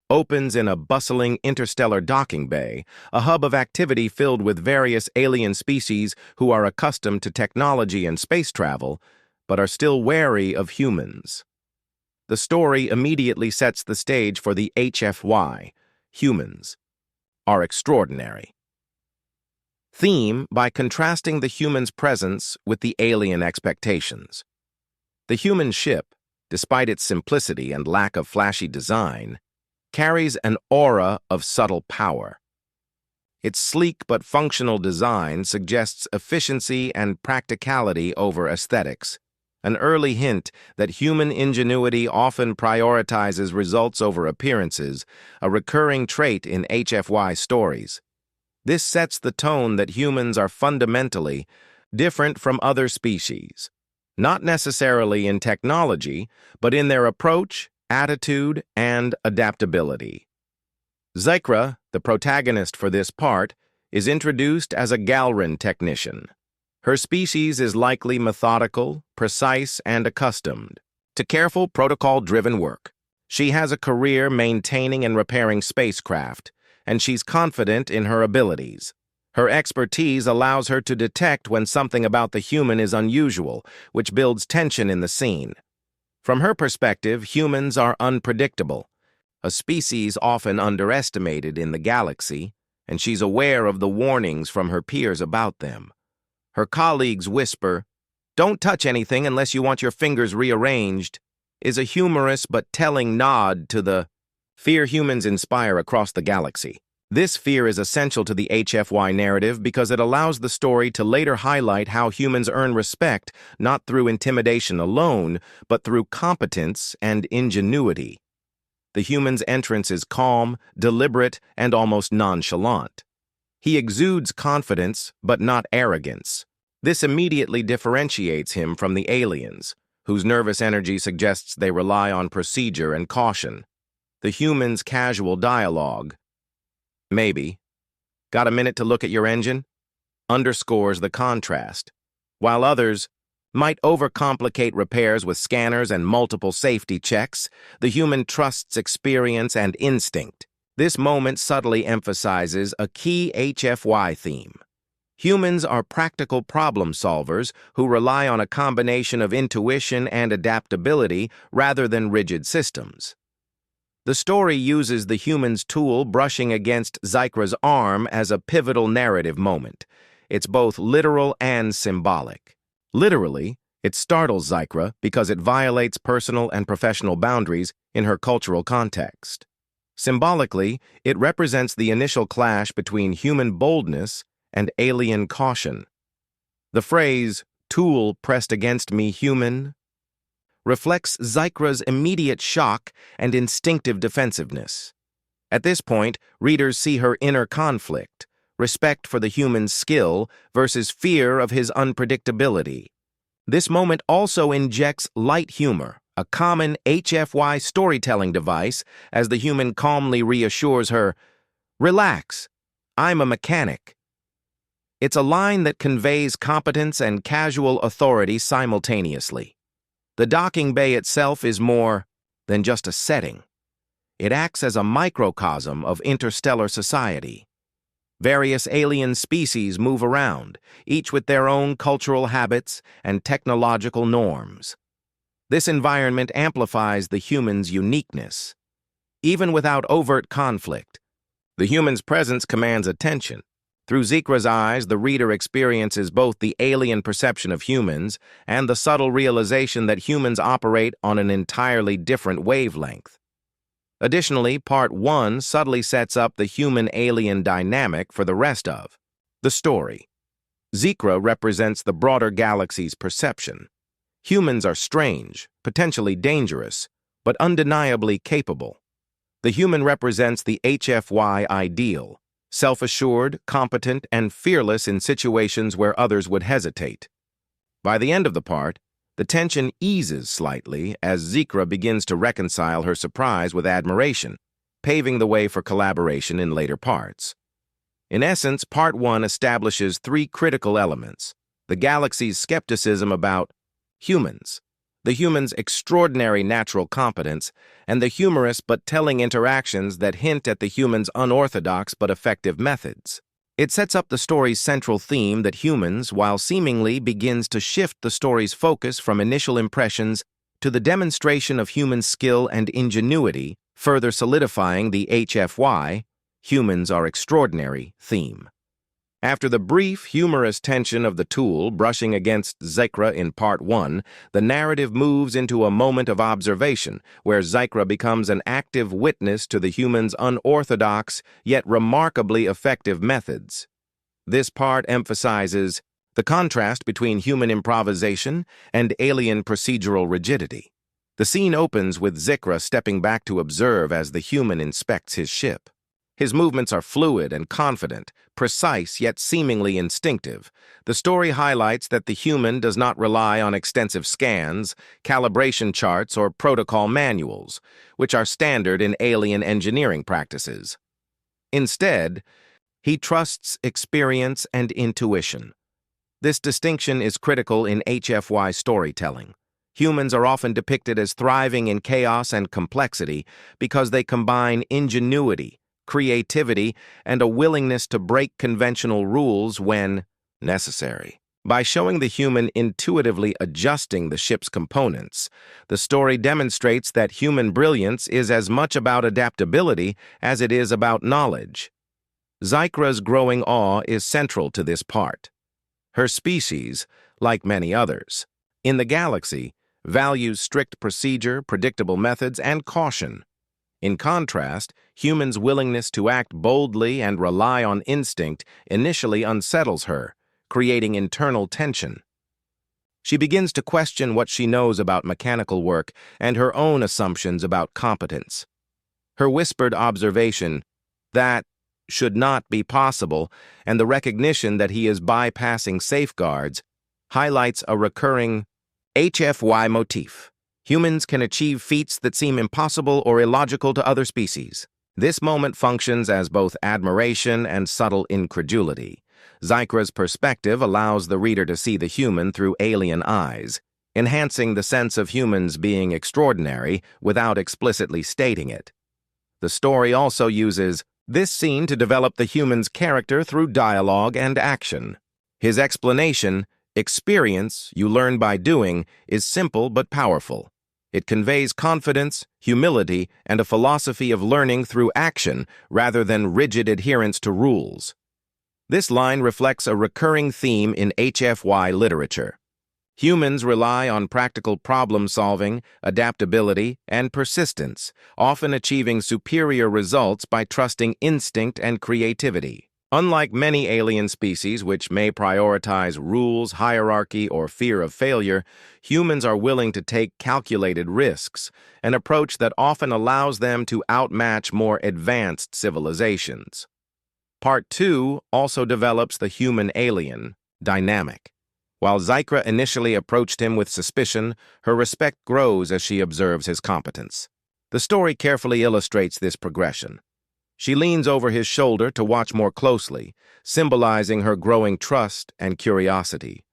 opens in a bustling interstellar docking bay, a hub of activity filled with various alien species who are accustomed to technology and space travel, but are still wary of humans. The story immediately sets the stage for the HFY, humans, are extraordinary. Theme by contrasting the human's presence with the alien expectations. The human ship, despite its simplicity and lack of flashy design, carries an aura of subtle power. Its sleek but functional design suggests efficiency and practicality over aesthetics, an early hint that human ingenuity often prioritizes results over appearances, a recurring trait in HFY stories. This sets the tone that humans are fundamentally different from other species, not necessarily in technology, but in their approach, attitude, and adaptability. Zykra, the protagonist for this part, is introduced as a Galran technician. Her species is likely methodical, precise, and accustomed to careful, protocol-driven work. She has a career maintaining and repairing spacecraft, and she's confident in her abilities. Her expertise allows her to detect when something about the human is unusual, which builds tension in the scene. From her perspective, humans are unpredictable, a species often underestimated in the galaxy, and she's aware of the warnings from her peers about them. Her colleagues whisper, "Don't touch anything unless you want your fingers rearranged," is a humorous but telling nod to the fear humans inspire across the galaxy. This fear is essential to the HFY narrative because it allows the story to later highlight how humans earn respect not through intimidation alone, but through competence and ingenuity. The human's entrance is calm, deliberate, and almost nonchalant. He exudes confidence, but not arrogance. This immediately differentiates him from the aliens, whose nervous energy suggests they rely on procedure and caution. The human's casual dialogue, "Maybe. Got a minute to look at your engine?" underscores the contrast. While others might overcomplicate repairs with scanners and multiple safety checks, the human trusts experience and instinct. This moment subtly emphasizes a key HFY theme. Humans are practical problem solvers who rely on a combination of intuition and adaptability rather than rigid systems. The story uses the human's tool brushing against Zykra's arm as a pivotal narrative moment. It's both literal and symbolic. Literally, it startles Zykra because it violates personal and professional boundaries in her cultural context. Symbolically, it represents the initial clash between human boldness and alien caution. The phrase, "tool pressed against me, human," reflects Zykra's immediate shock and instinctive defensiveness. At this point, readers see her inner conflict, respect for the human's skill versus fear of his unpredictability. This moment also injects light humor, a common HFY storytelling device, as the human calmly reassures her, "Relax, I'm a mechanic." It's a line that conveys competence and casual authority simultaneously. The docking bay itself is more than just a setting. It acts as a microcosm of interstellar society. Various alien species move around, each with their own cultural habits and technological norms. This environment amplifies the human's uniqueness. Even without overt conflict, the human's presence commands attention. Through Zykra's eyes, the reader experiences both the alien perception of humans and the subtle realization that humans operate on an entirely different wavelength. Additionally, Part 1 subtly sets up the human-alien dynamic for the rest of the story. Zykra represents the broader galaxy's perception. Humans are strange, potentially dangerous, but undeniably capable. The human represents the HFY ideal, self-assured, competent, and fearless in situations where others would hesitate. By the end of the part, the tension eases slightly as Zykra begins to reconcile her surprise with admiration, paving the way for collaboration in later parts. In essence, Part 1 establishes three critical elements: the galaxy's skepticism about humans, the human's extraordinary natural competence, and the humorous but telling interactions that hint at the human's unorthodox but effective methods. It sets up the story's central theme that humans, while seemingly begins to shift the story's focus from initial impressions to the demonstration of human skill and ingenuity, further solidifying the HFY, humans are extraordinary, theme. After the brief, humorous tension of the tool brushing against Zikra in Part 1, the narrative moves into a moment of observation, where Zikra becomes an active witness to the human's unorthodox, yet remarkably effective methods. This part emphasizes the contrast between human improvisation and alien procedural rigidity. The scene opens with Zikra stepping back to observe as the human inspects his ship. His movements are fluid and confident, precise yet seemingly instinctive. The story highlights that the human does not rely on extensive scans, calibration charts, or protocol manuals, which are standard in alien engineering practices. Instead, he trusts experience and intuition. This distinction is critical in HFY storytelling. Humans are often depicted as thriving in chaos and complexity because they combine ingenuity, creativity, and a willingness to break conventional rules when necessary. By showing the human intuitively adjusting the ship's components, the story demonstrates that human brilliance is as much about adaptability as it is about knowledge. Zikra's growing awe is central to this part. Her species, like many others in the galaxy, values strict procedure, predictable methods, and caution. In contrast, humans' willingness to act boldly and rely on instinct initially unsettles her, creating internal tension. She begins to question what she knows about mechanical work and her own assumptions about competence. Her whispered observation that should not be possible and the recognition that he is bypassing safeguards highlights a recurring HFY motif. Humans can achieve feats that seem impossible or illogical to other species. This moment functions as both admiration and subtle incredulity. Zikra's perspective allows the reader to see the human through alien eyes, enhancing the sense of humans being extraordinary without explicitly stating it. The story also uses this scene to develop the human's character through dialogue and action. His explanation, "Experience, you learn by doing," is simple but powerful. It conveys confidence, humility, and a philosophy of learning through action rather than rigid adherence to rules. This line reflects a recurring theme in HFY literature. Humans rely on practical problem-solving, adaptability, and persistence, often achieving superior results by trusting instinct and creativity. Unlike many alien species which may prioritize rules, hierarchy, or fear of failure, humans are willing to take calculated risks, an approach that often allows them to outmatch more advanced civilizations. Part 2 also develops the human-alien dynamic. While Zikra initially approached him with suspicion, her respect grows as she observes his competence. The story carefully illustrates this progression. She leans over his shoulder to watch more closely, symbolizing her growing trust and curiosity.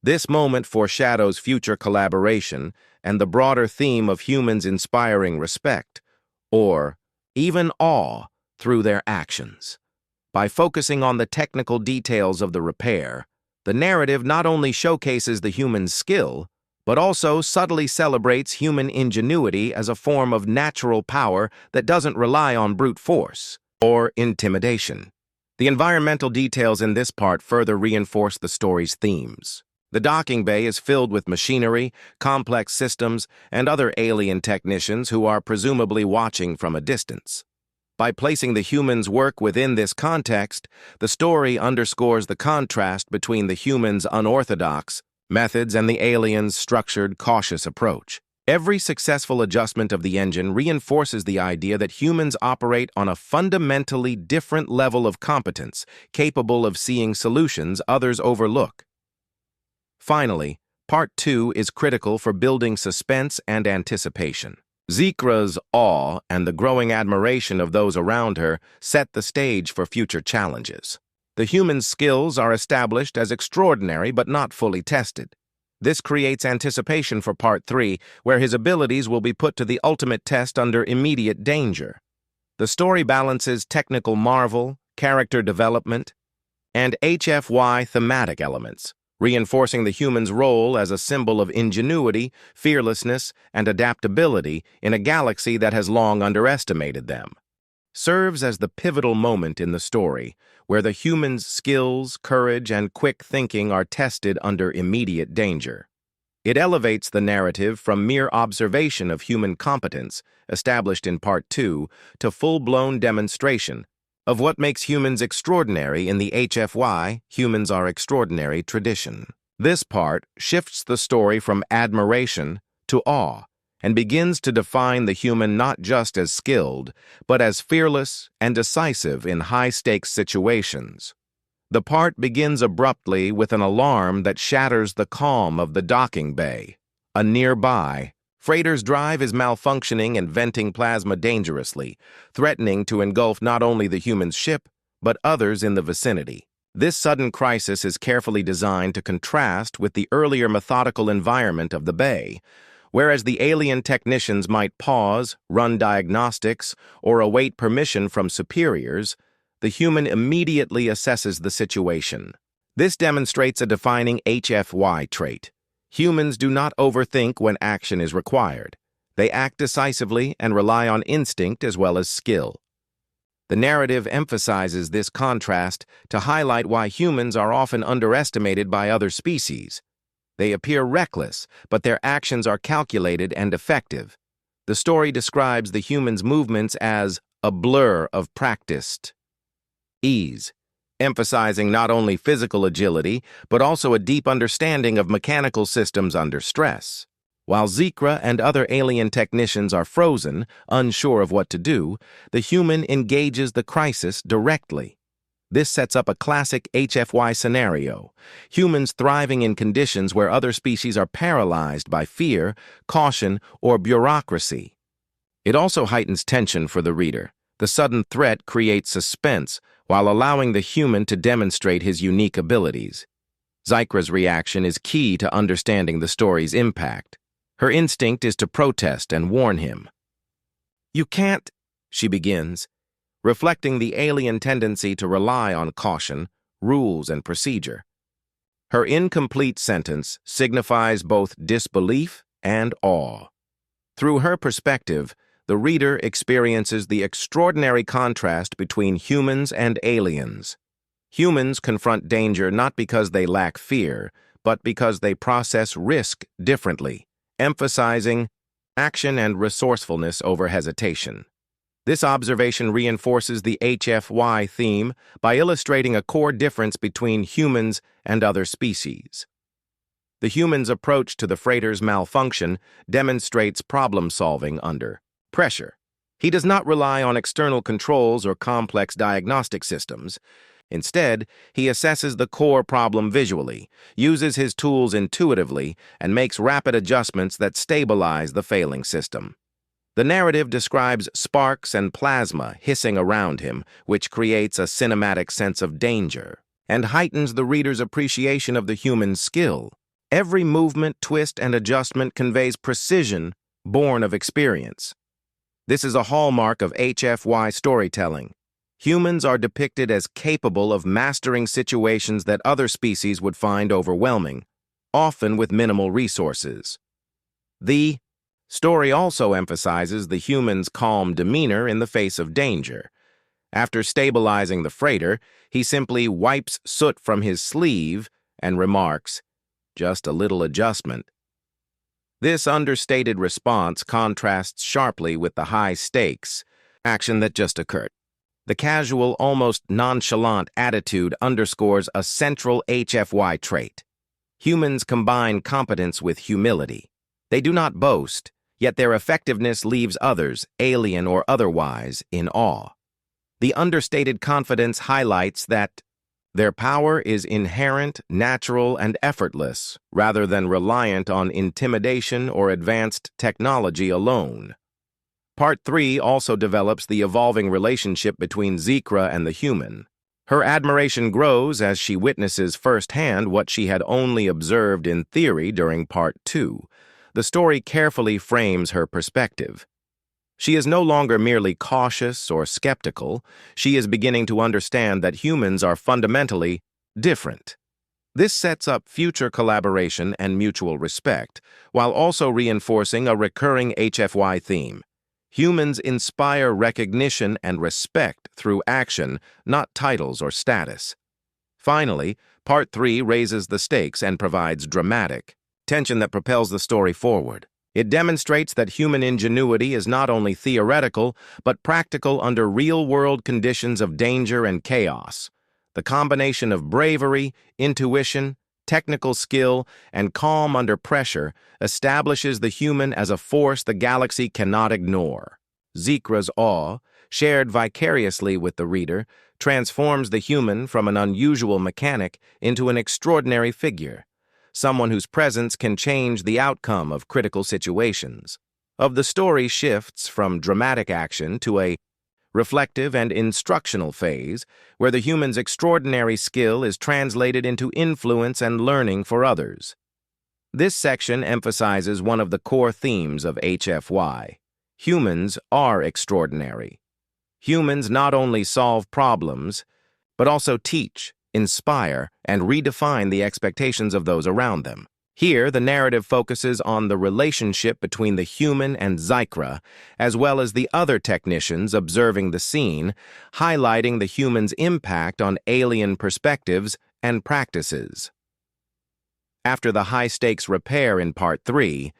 This moment foreshadows future collaboration and the broader theme of humans inspiring respect, or even awe, through their actions. By focusing on the technical details of the repair, the narrative not only showcases the human's skill, but also subtly celebrates human ingenuity as a form of natural power that doesn't rely on brute force or intimidation. The environmental details in this part further reinforce the story's themes. The docking bay is filled with machinery, complex systems, and other alien technicians who are presumably watching from a distance. By placing the human's work within this context, the story underscores the contrast between the human's unorthodox methods and the alien's structured, cautious approach. Every successful adjustment of the engine reinforces the idea that humans operate on a fundamentally different level of competence, capable of seeing solutions others overlook. Finally, Part 2 is critical for building suspense and anticipation. Zikra's awe and the growing admiration of those around her set the stage for future challenges. The human's skills are established as extraordinary but not fully tested. This creates anticipation for Part 3, where his abilities will be put to the ultimate test under immediate danger. The story balances technical marvel, character development, and HFY thematic elements, reinforcing the human's role as a symbol of ingenuity, fearlessness, and adaptability in a galaxy that has long underestimated them. Serves as the pivotal moment in the story, where the human's skills, courage, and quick thinking are tested under immediate danger. It elevates the narrative from mere observation of human competence, established in Part 2, to full-blown demonstration of what makes humans extraordinary in the HFY, Humans Are Extraordinary tradition. This part shifts the story from admiration to awe, and begins to define the human not just as skilled, but as fearless and decisive in high-stakes situations. The part begins abruptly with an alarm that shatters the calm of the docking bay. A nearby freighter's drive is malfunctioning and venting plasma dangerously, threatening to engulf not only the human's ship, but others in the vicinity. This sudden crisis is carefully designed to contrast with the earlier methodical environment of the bay. Whereas the alien technicians might pause, run diagnostics, or await permission from superiors, the human immediately assesses the situation. This demonstrates a defining HFY trait. Humans do not overthink when action is required. They act decisively and rely on instinct as well as skill. The narrative emphasizes this contrast to highlight why humans are often underestimated by other species. They appear reckless, but their actions are calculated and effective. The story describes the human's movements as a blur of practiced ease, emphasizing not only physical agility, but also a deep understanding of mechanical systems under stress. While Zekra and other alien technicians are frozen, unsure of what to do, the human engages the crisis directly. This sets up a classic HFY scenario, humans thriving in conditions where other species are paralyzed by fear, caution, or bureaucracy. It also heightens tension for the reader. The sudden threat creates suspense while allowing the human to demonstrate his unique abilities. Zekra's reaction is key to understanding the story's impact. Her instinct is to protest and warn him. "You can't," she begins, reflecting the alien tendency to rely on caution, rules, and procedure. Her incomplete sentence signifies both disbelief and awe. Through her perspective, the reader experiences the extraordinary contrast between humans and aliens. Humans confront danger not because they lack fear, but because they process risk differently, emphasizing action and resourcefulness over hesitation. This observation reinforces the HFY theme by illustrating a core difference between humans and other species. The human's approach to the freighter's malfunction demonstrates problem-solving under pressure. He does not rely on external controls or complex diagnostic systems. Instead, he assesses the core problem visually, uses his tools intuitively, and makes rapid adjustments that stabilize the failing system. The narrative describes sparks and plasma hissing around him, which creates a cinematic sense of danger and heightens the reader's appreciation of the human's skill. Every movement, twist, and adjustment conveys precision born of experience. This is a hallmark of HFY storytelling. Humans are depicted as capable of mastering situations that other species would find overwhelming, often with minimal resources. The story also emphasizes the human's calm demeanor in the face of danger. After stabilizing the freighter, he simply wipes soot from his sleeve and remarks, "Just a little adjustment." This understated response contrasts sharply with the high-stakes action that just occurred. The casual, almost nonchalant attitude underscores a central HFY trait. Humans combine competence with humility. They do not boast, yet their effectiveness leaves others, alien or otherwise, in awe. The understated confidence highlights that their power is inherent, natural, and effortless, rather than reliant on intimidation or advanced technology alone. Part 3 also develops the evolving relationship between Zekra and the human. Her admiration grows as she witnesses firsthand what she had only observed in theory during Part 2. The story carefully frames her perspective. She is no longer merely cautious or skeptical. She is beginning to understand that humans are fundamentally different. This sets up future collaboration and mutual respect, while also reinforcing a recurring HFY theme. Humans inspire recognition and respect through action, not titles or status. Finally, Part 3 raises the stakes and provides dramatic tension that propels the story forward. It demonstrates that human ingenuity is not only theoretical, but practical under real-world conditions of danger and chaos. The combination of bravery, intuition, technical skill, and calm under pressure establishes the human as a force the galaxy cannot ignore. Zikra's awe, shared vicariously with the reader, transforms the human from an unusual mechanic into an extraordinary figure, someone whose presence can change the outcome of critical situations. The story shifts from dramatic action to a reflective and instructional phase, where the human's extraordinary skill is translated into influence and learning for others. This section emphasizes one of the core themes of HFY. Humans are extraordinary. Humans not only solve problems, but also teach, inspire, and redefine the expectations of those around them. Here, the narrative focuses on the relationship between the human and Zikra, as well as the other technicians observing the scene, highlighting the human's impact on alien perspectives and practices. After the high-stakes repair in Part 3,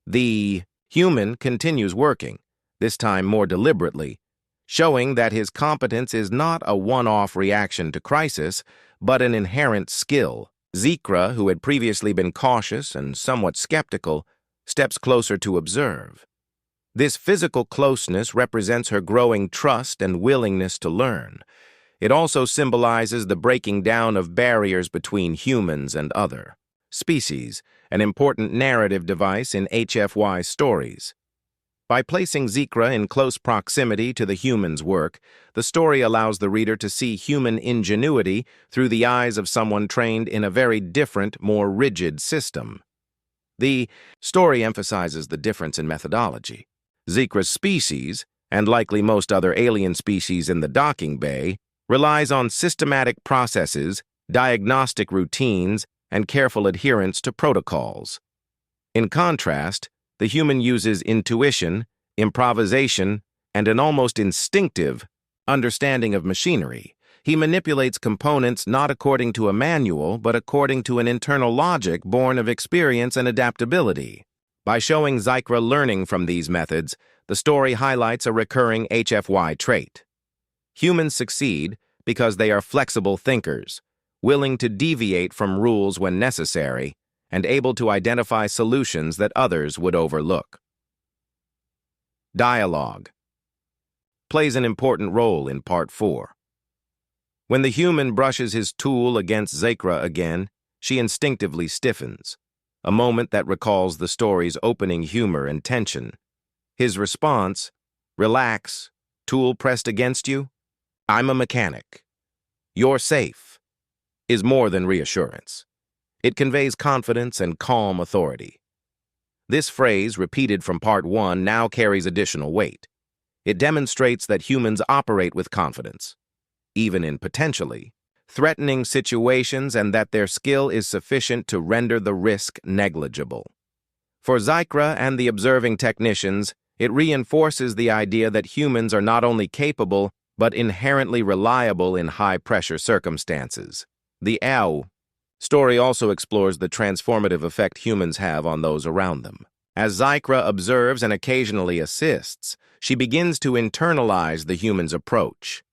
the human continues working, this time more deliberately, showing that his competence is not a one-off reaction to crisis, but an inherent skill. Zikra, who had previously been cautious and somewhat skeptical, steps closer to observe. This physical closeness represents her growing trust and willingness to learn. It also symbolizes the breaking down of barriers between humans and other species, an important narrative device in HFY stories. By placing Zikra in close proximity to the human's work, the story allows the reader to see human ingenuity through the eyes of someone trained in a very different, more rigid system. The story emphasizes the difference in methodology. Zikra's species, and likely most other alien species in the docking bay, relies on systematic processes, diagnostic routines, and careful adherence to protocols. In contrast, the human uses intuition, improvisation, and an almost instinctive understanding of machinery. He manipulates components not according to a manual, but according to an internal logic born of experience and adaptability. By showing Zikra learning from these methods, the story highlights a recurring HFY trait. Humans succeed because they are flexible thinkers, willing to deviate from rules when necessary, and able to identify solutions that others would overlook. Dialogue plays an important role in Part 4. When the human brushes his tool against Zikra again, she instinctively stiffens, a moment that recalls the story's opening humor and tension. His response, "Relax, tool pressed against you? I'm a mechanic. You're safe," is more than reassurance. It conveys confidence and calm authority. This phrase, repeated from Part 1, now carries additional weight. It demonstrates that humans operate with confidence, even in potentially threatening situations, and that their skill is sufficient to render the risk negligible. For Zikra and the observing technicians, it reinforces the idea that humans are not only capable, but inherently reliable in high-pressure circumstances. The AU story also explores the transformative effect humans have on those around them. As Zikra observes and occasionally assists, she begins to internalize the human's approach.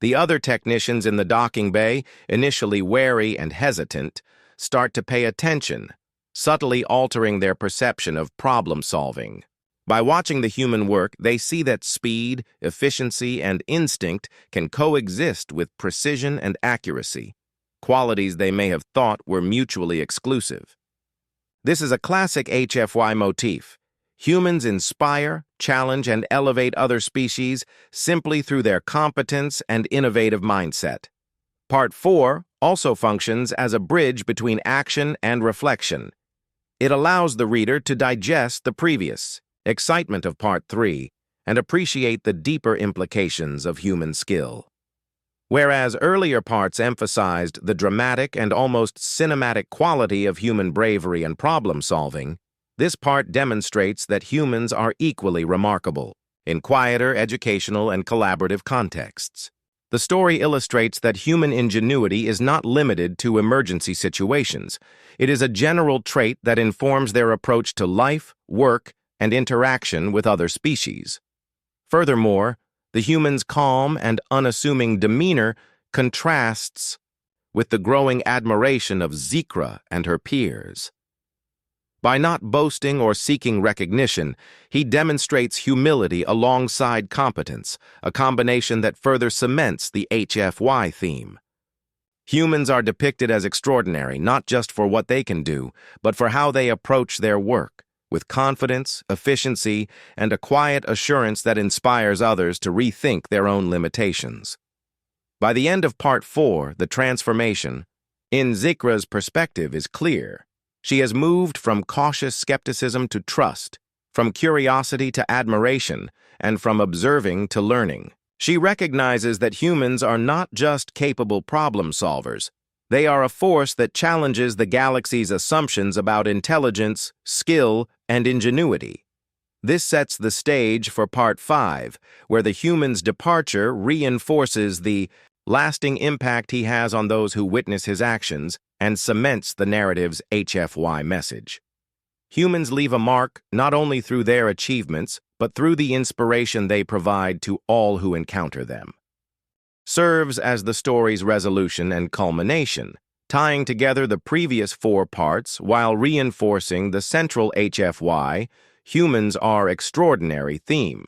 The other technicians in the docking bay, initially wary and hesitant, start to pay attention, subtly altering their perception of problem-solving. By watching the human work, they see that speed, efficiency, and instinct can coexist with precision and accuracy, qualities they may have thought were mutually exclusive. This is a classic HFY motif. Humans inspire, challenge, and elevate other species simply through their competence and innovative mindset. Part 4 also functions as a bridge between action and reflection. It allows the reader to digest the previous excitement of Part 3 and appreciate the deeper implications of human skill. Whereas earlier parts emphasized the dramatic and almost cinematic quality of human bravery and problem-solving, this part demonstrates that humans are equally remarkable in quieter, educational, and collaborative contexts. The story illustrates that human ingenuity is not limited to emergency situations. It is a general trait that informs their approach to life, work, and interaction with other species. Furthermore, the human's calm and unassuming demeanor contrasts with the growing admiration of Zikra and her peers. By not boasting or seeking recognition, he demonstrates humility alongside competence, a combination that further cements the HFY theme. Humans are depicted as extraordinary not just for what they can do, but for how they approach their work, with confidence, efficiency, and a quiet assurance that inspires others to rethink their own limitations. By the end of Part 4, the transformation, in Zikra's perspective, is clear. She has moved from cautious skepticism to trust, from curiosity to admiration, and from observing to learning. She recognizes that humans are not just capable problem solvers. They are a force that challenges the galaxy's assumptions about intelligence, skill, and ingenuity. This sets the stage for Part 5, where the human's departure reinforces the lasting impact he has on those who witness his actions and cements the narrative's HFY message. Humans leave a mark not only through their achievements, but through the inspiration they provide to all who encounter them. Serves as the story's resolution and culmination, tying together the previous 4 parts while reinforcing the central HFY, humans are extraordinary theme.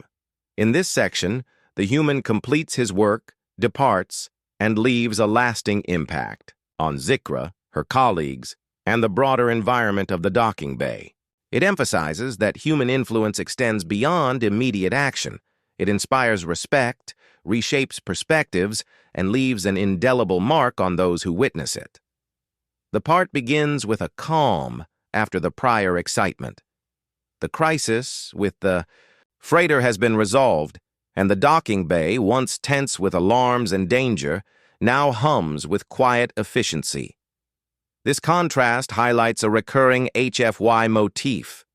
In this section, the human completes his work, departs, and leaves a lasting impact on Zikra, her colleagues, and the broader environment of the docking bay. It emphasizes that human influence extends beyond immediate action. It inspires respect, reshapes perspectives, and leaves an indelible mark on those who witness it. The part begins with a calm after the prior excitement. The crisis with the freighter has been resolved, and the docking bay, once tense with alarms and danger, now hums with quiet efficiency. This contrast highlights a recurring HFY motif.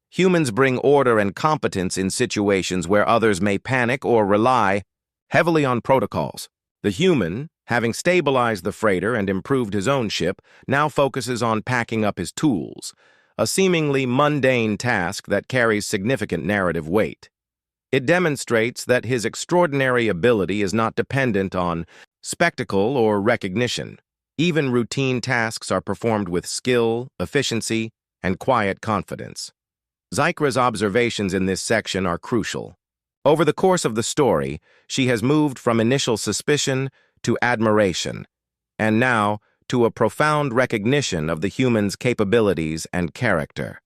Humans bring order and competence in situations where others may panic or rely heavily on protocols. The human, having stabilized the freighter and improved his own ship, now focuses on packing up his tools, a seemingly mundane task that carries significant narrative weight. It demonstrates that his extraordinary ability is not dependent on spectacle or recognition. Even routine tasks are performed with skill, efficiency, and quiet confidence. Zikra's observations in this section are crucial. Over the course of the story, she has moved from initial suspicion to admiration, and now to a profound recognition of the human's capabilities and character.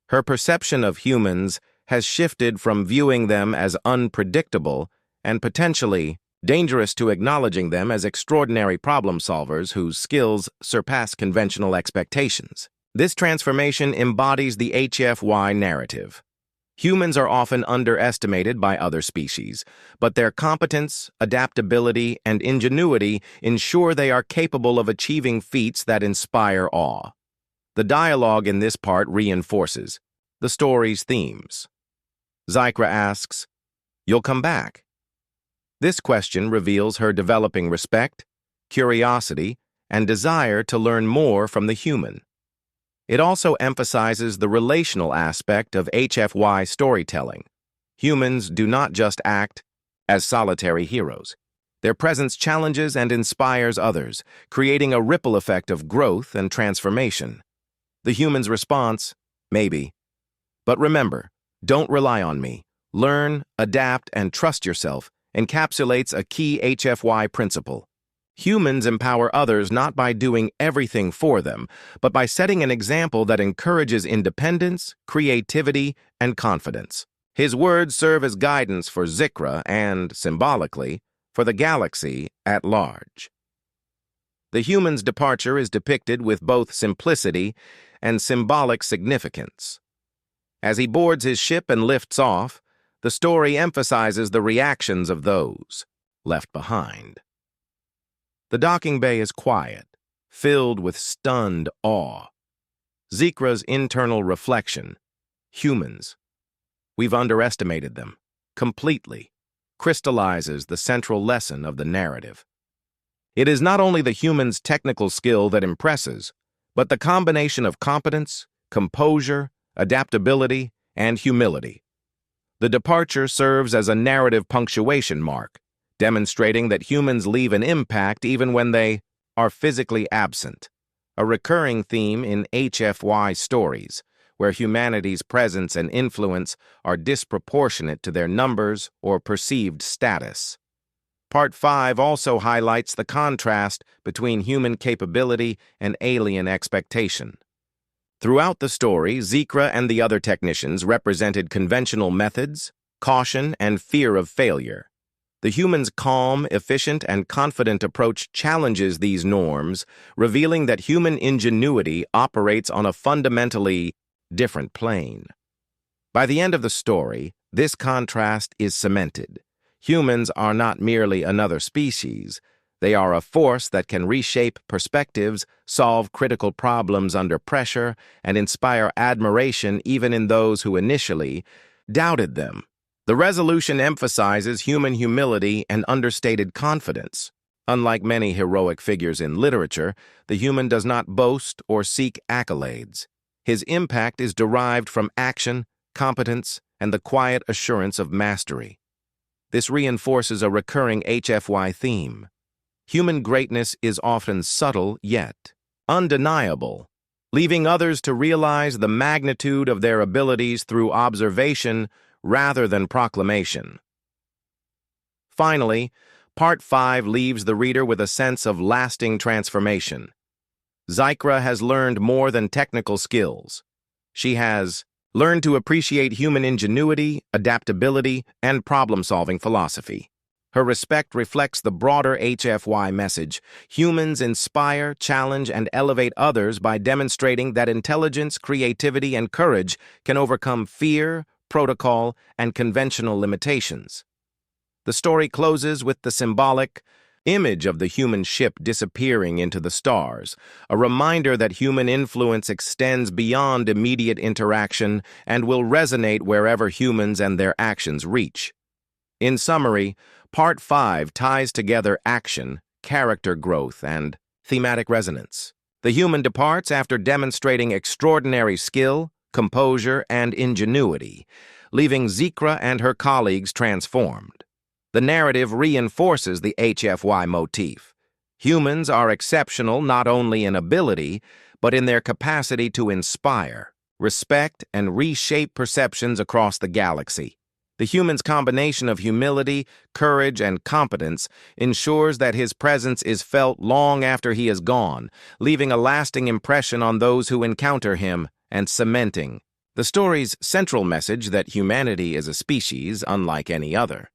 Her perception of humans has shifted from viewing them as unpredictable and potentially dangerous to acknowledging them as extraordinary problem solvers whose skills surpass conventional expectations. This transformation embodies the HFY narrative. Humans are often underestimated by other species, but their competence, adaptability, and ingenuity ensure they are capable of achieving feats that inspire awe. The dialogue in this part reinforces the story's themes. Zikra asks, "You'll come back?" This question reveals her developing respect, curiosity, and desire to learn more from the human. It also emphasizes the relational aspect of HFY storytelling. Humans do not just act as solitary heroes. Their presence challenges and inspires others, creating a ripple effect of growth and transformation. The human's response, maybe. But remember, don't rely on me. Learn, adapt, and trust yourself encapsulates a key HFY principle. Humans empower others not by doing everything for them, but by setting an example that encourages independence, creativity, and confidence. His words serve as guidance for Zikra and, symbolically, for the galaxy at large. The human's departure is depicted with both simplicity and symbolic significance. As he boards his ship and lifts off, the story emphasizes the reactions of those left behind. The docking bay is quiet, filled with stunned awe. Zikra's internal reflection, humans, we've underestimated them, completely, crystallizes the central lesson of the narrative. It is not only the human's technical skill that impresses, but the combination of competence, composure, adaptability, and humility. The departure serves as a narrative punctuation mark, demonstrating that humans leave an impact even when they are physically absent, a recurring theme in HFY stories, where humanity's presence and influence are disproportionate to their numbers or perceived status. Part 5 also highlights the contrast between human capability and alien expectation. Throughout the story, Zikra and the other technicians represented conventional methods, caution, and fear of failure. The human's calm, efficient, and confident approach challenges these norms, revealing that human ingenuity operates on a fundamentally different plane. By the end of the story, this contrast is cemented. Humans are not merely another species. They are a force that can reshape perspectives, solve critical problems under pressure, and inspire admiration even in those who initially doubted them. The resolution emphasizes human humility and understated confidence. Unlike many heroic figures in literature, the human does not boast or seek accolades. His impact is derived from action, competence, and the quiet assurance of mastery. This reinforces a recurring HFY theme. Human greatness is often subtle yet undeniable, leaving others to realize the magnitude of their abilities through observation rather than proclamation. Finally, Part 5 leaves the reader with a sense of lasting transformation. Zikra has learned more than technical skills. She has learned to appreciate human ingenuity, adaptability, and problem-solving philosophy. Her respect reflects the broader HFY message. Humans inspire, challenge, and elevate others by demonstrating that intelligence, creativity, and courage can overcome fear, protocol, and conventional limitations. The story closes with the symbolic image of the human ship disappearing into the stars, a reminder that human influence extends beyond immediate interaction and will resonate wherever humans and their actions reach. In summary, Part 5 ties together action, character growth, and thematic resonance. The human departs after demonstrating extraordinary skill, composure, and ingenuity, leaving Zikra and her colleagues transformed. The narrative reinforces the HFY motif. Humans are exceptional not only in ability, but in their capacity to inspire, respect, and reshape perceptions across the galaxy. The human's combination of humility, courage, and competence ensures that his presence is felt long after he is gone, leaving a lasting impression on those who encounter him and cementing the story's central message that humanity is a species unlike any other.